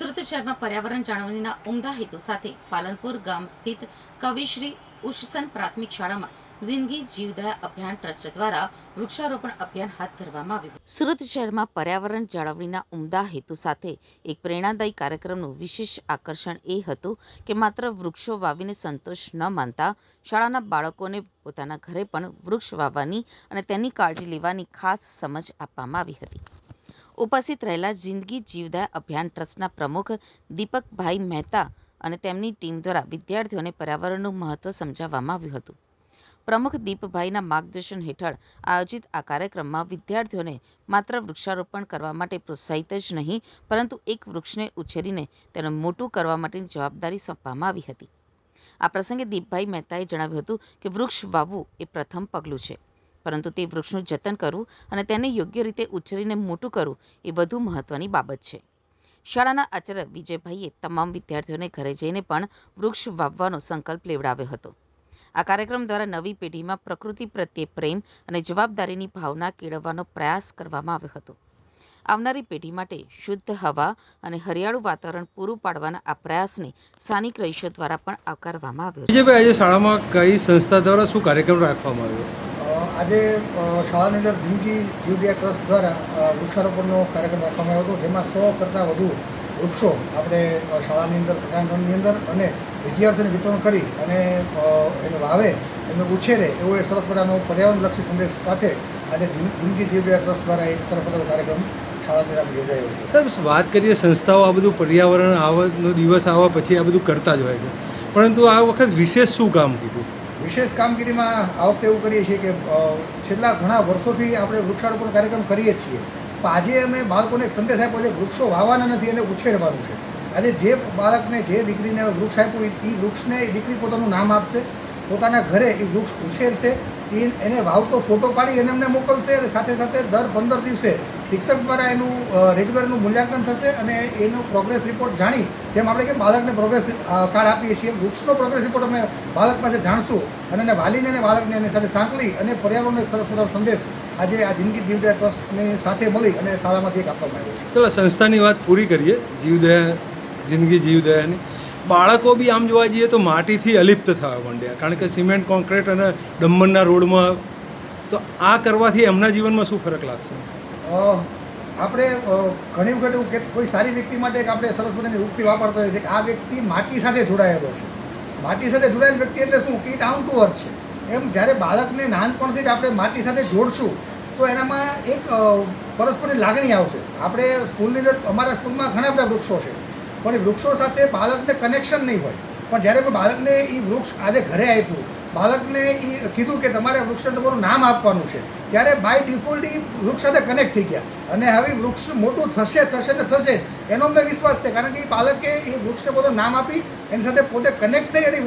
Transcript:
સુરત શહેરમાં પર્યાવરણ જાળવણીના ઉમદા હેતુ સાથે પાલનપુર ગામ સ્થિત કવિશ્રી ઉષસન પ્રાથમિક શાળામાં જિંદગી જીવદયા અભિયાન ટ્રસ્ટ દ્વારા વૃક્ષારોપણ અભિયાન હાથ ધરવામાં આવ્યું। સુરત શહેરમાં પર્યાવરણ જાળવણીના ઉમદા હેતુ સાથે એક પ્રેરણાદાયી કાર્યક્રમનું વિશેષ આકર્ષણ એ હતું કે માત્ર વૃક્ષો વાવીને સંતોષ ન માનતા શાળાના બાળકોને પોતાના ઘરે પણ વૃક્ષ વાવવાની અને તેની કાળજી લેવાની ખાસ સમજ આપવામાં આવી હતી। ઉપસ્થિત રહેલા જિંદગી જીવદયા અભિયાન ટ્રસ્ટના પ્રમુખ દીપકભાઈ મહેતા અને તેમની ટીમ દ્વારા વિદ્યાર્થીઓને પર્યાવરણનું મહત્વ સમજાવવામાં આવ્યું હતું। પ્રમુખ દીપભાઈના માર્ગદર્શન હેઠળ આયોજિત આ કાર્યક્રમમાં વિદ્યાર્થીઓને માત્ર વૃક્ષારોપણ કરવા માટે પ્રોત્સાહિત જ નહીં, પરંતુ એક વૃક્ષને ઉછેરીને તેને મોટું કરવા માટેની જવાબદારી સોંપવામાં આવી હતી। આ પ્રસંગે દીપભાઈ મહેતાએ જણાવ્યું હતું કે વૃક્ષ વાવવું એ પ્રથમ પગલું છે, પરંતુ તે વૃક્ષનું જતન કરવું અને તેને યોગ્ય રીતે ઉછેરીને મોટું કરવું એ વધુ મહત્વની બાબત છે। શાળાના આચાર્ય વિજયભાઈએ તમામ વિદ્યાર્થીઓને ઘરે જઈને પણ વૃક્ષ વાવવાનો સંકલ્પ લેવડાવ્યો હતો। આ કાર્યક્રમ દ્વારા નવી પેઢીમાં પ્રકૃતિ પ્રત્યે પ્રેમ અને જવાબદારીની ભાવના કેળવવાનો પ્રયાસ કરવામાં આવ્યો હતો। આવનારી પેઢી માટે શુદ્ધ હવા અને હરિયાળું વાતાવરણ પૂરું પાડવાના આ પ્રયાસને સ્થાનિક રહીશો દ્વારા પણ આવકારવામાં આવ્યો છે। વિજયભાઈ, આજે શાળામાં કઈ સંસ્થા દ્વારા શું કાર્યક્રમ રાખવામાં આવ્યો? આજે શાળાની અંદર જિંદગી જીવદયા ટ્રસ્ટ દ્વારા વૃક્ષારોપણનો કાર્યક્રમ રાખવામાં આવ્યો હતો, જેમાં 100 કરતાં વધુ વૃક્ષો આપણે શાળાની અંદર પ્રાંગણની અંદર અને વિદ્યાર્થીઓને વિતરણ કરી અને એને વાવે, એમને ઉછેરે એવો એક સરસ મજાનો પર્યાવરણલક્ષી સંદેશ સાથે આજે જિંદગી જીવદયા ટ્રસ્ટ દ્વારા એક સરસ મજાનો કાર્યક્રમ શાળાની અંદર યોજાયો હતો। સાહેબ, વાત કરીએ સંસ્થાઓ આ બધું પર્યાવરણ આવવાનો દિવસ આવવા પછી આ બધું કરતા જ હોય છે, પરંતુ આ વખત વિશેષ શું કામ કીધું? વિશેષ કામગીરીમાં આ વખતે એવું કરીએ છીએ કે છેલ્લા ઘણા વર્ષોથી આપણે વૃક્ષારોપણ કાર્યક્રમ કરીએ છીએ, પણ આજે અમે બાળકોને એક સંદેશ આપ્યો છે, વૃક્ષો વાવવાના નથી, એને ઉછેરવાનું છે। આજે જે બાળકને જે દીકરીને વૃક્ષ આપ્યું એ વૃક્ષને એ દીકરી પોતાનું નામ આપશે, પોતાના ઘરે એ વૃક્ષ ઉછેરશે, એને વાવતો ફોટો પાડી એને અમને મોકલશે અને સાથે સાથે દર 15 દિવસે શિક્ષક દ્વારા એનું રેગ્યુલરનું મૂલ્યાંકન થશે અને એનો પ્રોગ્રેસ રિપોર્ટ જાણી, જેમ આપણે કે બાળકને પ્રોગ્રેસ કાર્ડ આપીએ છીએ, વૃક્ષનો પ્રોગ્રેસ રિપોર્ટ અમે બાળક પાસે જાણશું અને એને વાલીને અને બાળકને એની સાથે સાંકળી અને પર્યાવરણનો એક સરસ મજાનો સંદેશ આજે આ જિંદગી જીવદયા ટ્રસ્ટની સાથે મળી અને શાળામાંથી એક આપવામાં આવ્યો છે। ચલો, સંસ્થાની વાત પૂરી કરીએ, જીવદયા જિંદગી જીવદયાની। બાળકો બી આમ જોવા જઈએ તો માટીથી અલિપ્ત થવા માંડ્યા, કારણ કે સિમેન્ટ કોન્ક્રીટ અને ડમ્બરના રોડમાં, તો આ કરવાથી એમના જીવનમાં શું ફરક લાગશે? આપણે ઘણી વખત એવું કે કોઈ સારી વ્યક્તિ માટે એક આપણે સરસ મજાની યુક્તિ વાપરતા હોઈએ છીએ કે આ વ્યક્તિ માટી સાથે જોડાયેલો છે। માટી સાથે જોડાયેલ વ્યક્તિ એટલે શું કે ડાઉન ટુ અર્થ છે। એમ જ્યારે બાળકને નાનપણથી જ આપણે માટી સાથે જોડશું તો એનામાં એક પરસ્પરની લાગણી આવશે। આપણે સ્કૂલની અંદર, અમારા સ્કૂલમાં ઘણા બધા વૃક્ષો છે, પણ એ વૃક્ષો સાથે બાળકને કનેક્શન નહીં હોય, પણ જ્યારે મેં બાળકને એ વૃક્ષ આજે ઘરે આપ્યું, બાળકને એ કીધું કે તમારે વૃક્ષને તમારું નામ આપવાનું છે, ત્યારે બાય ડિફોલ્ટ એ વૃક્ષ સાથે કનેક્ટ થઈ ગયા અને હવે વૃક્ષ મોટું થશે ને થશે એનો અમને વિશ્વાસ છે, કારણ કે એ બાળકે એ વૃક્ષને પોતાનું નામ આપી એની સાથે પોતે કનેક્ટ થઈ અને